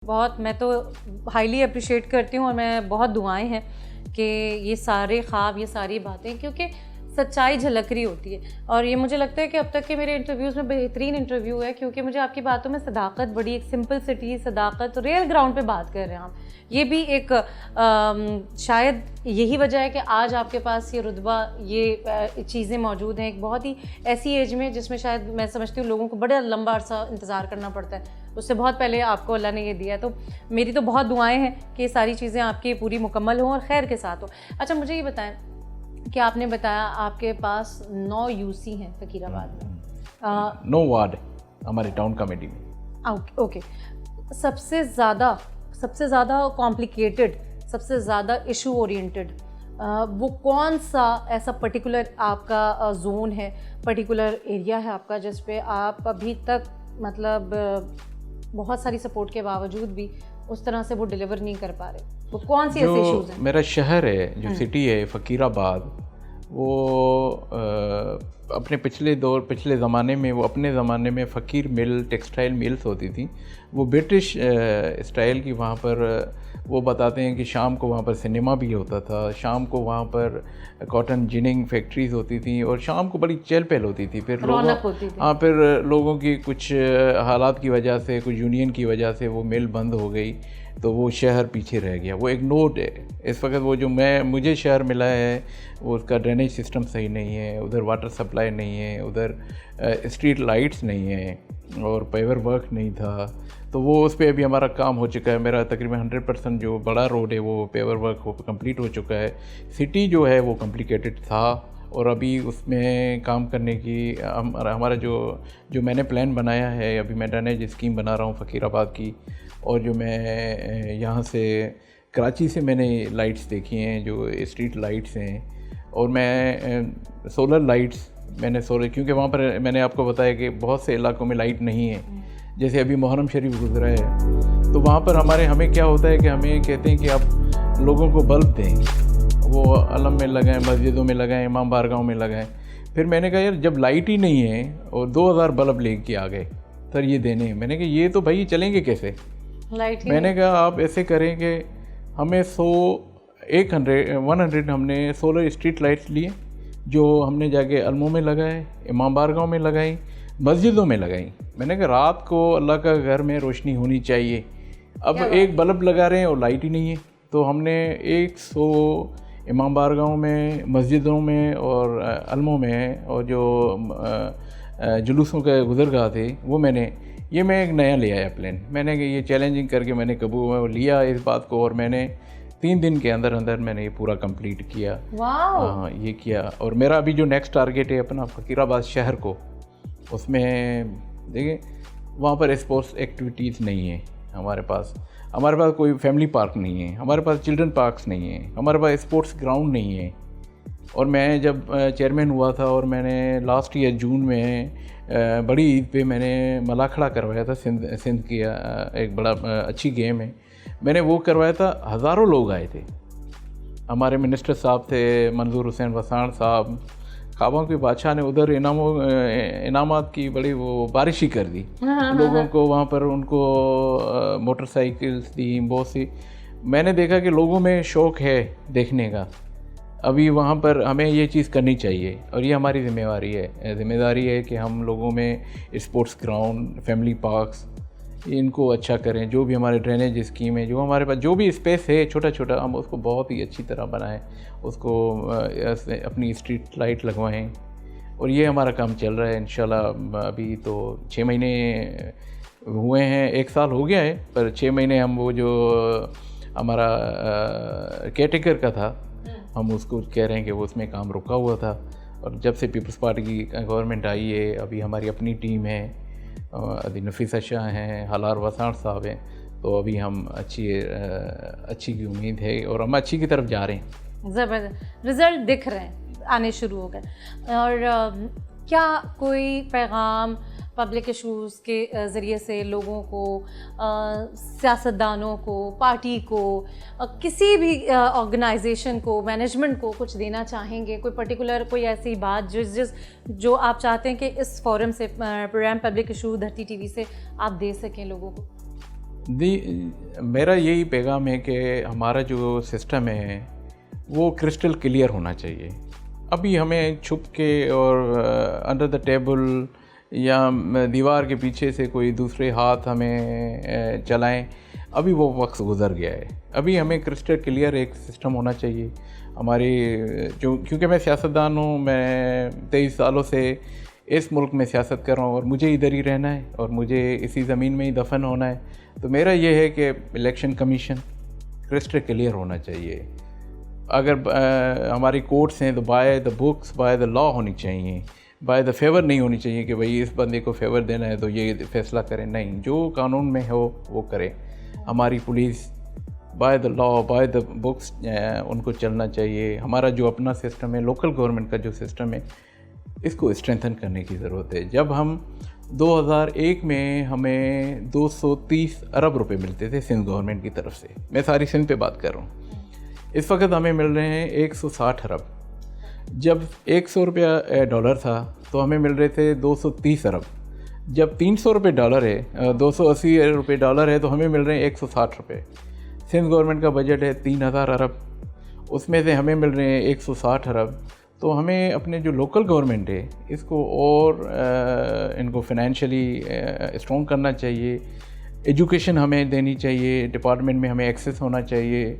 बहुत मैं तो हाईली अप्रिशिएट करती हूँ और मैं बहुत दुआएं हैं कि ये सारे ख्वाब, ये सारी बातें, क्योंकि सच्चाई झलक रही होती है। और ये मुझे लगता है कि अब तक के मेरे इंटरव्यूज़ में बेहतरीन इंटरव्यू है, क्योंकि मुझे आपकी बातों में सदाकत, बड़ी एक सिंपलिसिटी, सदाकत, रियल ग्राउंड पे बात कर रहे हैं आप। ये भी एक शायद यही वजह है कि आज आपके पास ये रुतबा, ये चीज़ें मौजूद हैं एक बहुत ही ऐसी एज में जिसमें शायद मैं समझती हूँ लोगों को बड़ा लंबा अरसा इंतज़ार करना पड़ता है। उससे बहुत पहले आपको अल्लाह ने ये दिया है, तो मेरी तो बहुत दुआएं हैं कि ये सारी चीज़ें आपकी पूरी मुकम्मल हों और खैर के साथ हो। अच्छा, मुझे ये बताएं कि आपने बताया आपके पास 9 यूसी हैं फ़कीराबाद में, 9 वार्ड हमारे टाउन कमेटी में। ओके। सबसे ज़्यादा कॉम्प्लिकेटेड, सबसे ज़्यादा इशू ओरिएंटेड वो कौन सा ऐसा पर्टिकुलर आपका जोन है, पर्टिकुलर एरिया है आपका, जिस पे आप अभी तक मतलब बहुत सारी सपोर्ट के बावजूद भी उस तरह से वो डिलीवर नहीं कर पा रहे? वो कौन सी ऐसे इश्यूज हैं? मेरा शहर है, जो सिटी है फ़कीराबाद, वो अपने पिछले ज़माने में, वो अपने ज़माने में फ़कीर मिल, टेक्सटाइल मिल्स होती थी, वो ब्रिटिश स्टाइल की। वहाँ पर वो बताते हैं कि शाम को वहाँ पर सिनेमा भी होता था, शाम को वहाँ पर कॉटन जिनिंग फैक्ट्रीज़ होती थी और शाम को बड़ी चहल पहल होती थी। फिर फिर लोगों की कुछ हालात की वजह से, कुछ यूनियन की वजह से वो मिल बंद हो गई, तो वो शहर पीछे रह गया। वो एक नोट है इस वक्त। वो जो मुझे शहर मिला है, वो उसका ड्रेनेज सिस्टम सही नहीं है, उधर वाटर सप्लाई नहीं है, उधर स्ट्रीट लाइट्स नहीं है और पेवर वर्क नहीं था। तो वो उस पर अभी हमारा काम हो चुका है। मेरा तकरीबन 100% जो बड़ा रोड है वो पेवर वर्क हो कंप्लीट हो चुका है। सिटी जो है वो कॉम्प्लिकेटेड था और अभी उसमें काम करने की हमारा जो मैंने प्लान बनाया है, अभी मैं ड्रेनेज स्कीम बना रहा हूँ फ़कीराबाद की। और जो मैं यहाँ से कराची से मैंने लाइट्स देखी हैं, जो स्ट्रीट लाइट्स हैं, और मैं सोलर लाइट्स क्योंकि वहाँ पर मैंने आपको बताया कि बहुत से इलाकों में लाइट नहीं है। जैसे अभी मुहर्रम शरीफ गुजरा है, तो वहाँ पर हमें क्या होता है कि हमें कहते हैं कि आप लोगों को बल्ब दें, वो अलम में लगाएं, मस्जिदों में लगाएं, इमाम बारगाहों में लगाएं। फिर मैंने कहा यार, जब लाइट ही नहीं है और 2000 बल्ब लेके आ गए सर ये देने हैं, मैंने कहा ये तो भाई चलेंगे कैसे? मैंने कहा आप ऐसे करें कि हमें 100 हमने सोलर स्ट्रीट लाइट्स लिए, जो हमने जाके अलमों में लगाए, इमाम बारगाहों में लगाई, मस्जिदों में लगाई। मैंने कहा रात को अल्लाह का घर में रोशनी होनी चाहिए। अब एक बल्ब लगा रहे हैं और लाइट ही नहीं है। तो हमने 100 इमाम बारगाहों में, मस्जिदों में और अलमों में, और जो जुलूसों के गुज़रगाह थे, वो मैं एक नया ले आया प्लान। मैंने ये चैलेंजिंग करके मैंने कबूल लिया इस बात को, और मैंने 3 दिन के अंदर मैंने ये पूरा कंप्लीट किया। हाँ, ये किया। और मेरा अभी जो नेक्स्ट टारगेट है अपना फ़कीराबाद शहर को, उसमें देखिए वहाँ पर स्पोर्ट्स एक्टिविटीज़ नहीं है हमारे पास कोई फैमिली पार्क नहीं है, हमारे पास चिल्ड्रन पार्क्स नहीं है, हमारे पास स्पोर्ट्स ग्राउंड नहीं है। और मैं जब चेयरमैन हुआ था, और मैंने लास्ट ईयर जून में बड़ी ईद पे मैंने मलाखड़ा करवाया था, सिंध की एक बड़ा अच्छी गेम है, मैंने वो करवाया था। हज़ारों लोग आए थे। हमारे मिनिस्टर साहब थे, मंजूर हुसैन वसाण साहब, ख्वाबों के बादशाह ने उधर इनामात की बड़ी वो बारिश ही कर दी लोगों को। वहाँ पर उनको मोटरसाइकिल्स दी बहुत सी। मैंने देखा कि लोगों में शौक़ है देखने का। अभी वहाँ पर हमें ये चीज़ करनी चाहिए, और ये हमारी जिम्मेदारी है कि हम लोगों में स्पोर्ट्स ग्राउंड, फैमिली पार्क्स, इनको अच्छा करें। जो भी हमारे ड्रेनेज स्कीम है, जो हमारे पास जो भी स्पेस है छोटा छोटा, हम उसको बहुत ही अच्छी तरह बनाएं, उसको अपनी स्ट्रीट लाइट लगवाएं। और ये हमारा काम चल रहा है इंशाल्लाह। अभी तो 6 महीने हुए हैं, 1 साल हो गया है, पर 6 महीने हम वो जो हमारा केयरटेकर का था, हम उसको कह रहे हैं कि वो उसमें काम रुका हुआ था। और जब से पीपल्स पार्टी की गवर्नमेंट आई है, अभी हमारी अपनी टीम है, अभी नफीसा शाह हैं, हलार वसाण साहब हैं, तो अभी हम अच्छी की उम्मीद है और हम अच्छी की तरफ जा रहे हैं। ज़बरदस्त रिज़ल्ट दिख रहे हैं, आने शुरू हो गए। और क्या कोई पैगाम पब्लिक इशूज़ के ज़रिए से लोगों को, सियासतदानों को, पार्टी को, किसी भी ऑर्गेनाइजेशन को, मैनेजमेंट को कुछ देना चाहेंगे? कोई पर्टिकुलर कोई ऐसी बात जो आप चाहते हैं कि इस फोरम से, प्रोग्राम पब्लिक इशू धरती टीवी से आप दे सकें लोगों को? मेरा यही पैगाम है कि हमारा जो सिस्टम है वो क्रिस्टल क्लियर होना चाहिए। अभी हमें छुप के और अंडर द टेबल या दीवार के पीछे से कोई दूसरे हाथ हमें चलाएं, अभी वो वक्त गुज़र गया है। अभी हमें क्रिस्टल क्लियर एक सिस्टम होना चाहिए हमारी जो, क्योंकि मैं सियासतदान हूँ, मैं 23 सालों से इस मुल्क में सियासत कर रहा हूँ और मुझे इधर ही रहना है और मुझे इसी ज़मीन में ही दफन होना है। तो मेरा ये है कि इलेक्शन कमीशन क्रिस्टल क्लियर होना चाहिए। अगर हमारी कोर्ट्स हैं तो by the books, by the law होनी चाहिए, बाय द फेवर नहीं होनी चाहिए कि भाई इस बंदे को फेवर देना है तो ये फैसला करें। नहीं, जो कानून में हो वो करें। हमारी police by the law, by the books उनको चलना चाहिए। हमारा जो अपना सिस्टम है, लोकल गवर्नमेंट का जो सिस्टम है, इसको स्ट्रेंथन करने की ज़रूरत है। जब हम 2001 में हमें 230 अरब रुपए मिलते थे सिंध गवर्नमेंट की तरफ से, मैं सारी सिंध पे बात कर रहा हूँ, इस वक्त हमें मिल रहे हैं 160 अरब। जब 100 रुपया डॉलर था तो हमें मिल रहे थे 230 अरब। जब 300 रुपये डॉलर है, 280 रुपये डॉलर है, तो हमें मिल रहे हैं 160 रुपये। सिंध गवर्नमेंट का बजट है 3000 अरब, उसमें से हमें मिल रहे हैं 160 अरब। तो हमें अपने जो लोकल गवर्नमेंट है इसको और इनको फाइनेंशियली स्ट्रॉन्ग करना चाहिए। एजुकेशन हमें देनी चाहिए, डिपार्टमेंट में हमें एक्सेस होना चाहिए,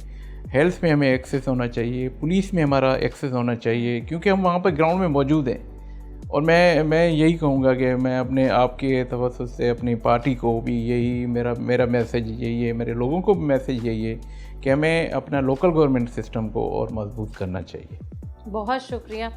हेल्थ में हमें एक्सेस होना चाहिए, पुलिस में हमारा एक्सेस होना चाहिए, क्योंकि हम वहाँ पर ग्राउंड में मौजूद हैं। और मैं यही कहूँगा कि मैं अपने आपके तवज्जुह से अपनी पार्टी को भी यही मेरा मैसेज यही है, मेरे लोगों को भी मैसेज यही है कि हमें अपना लोकल गवर्नमेंट सिस्टम को और मजबूत करना चाहिए। बहुत शुक्रिया।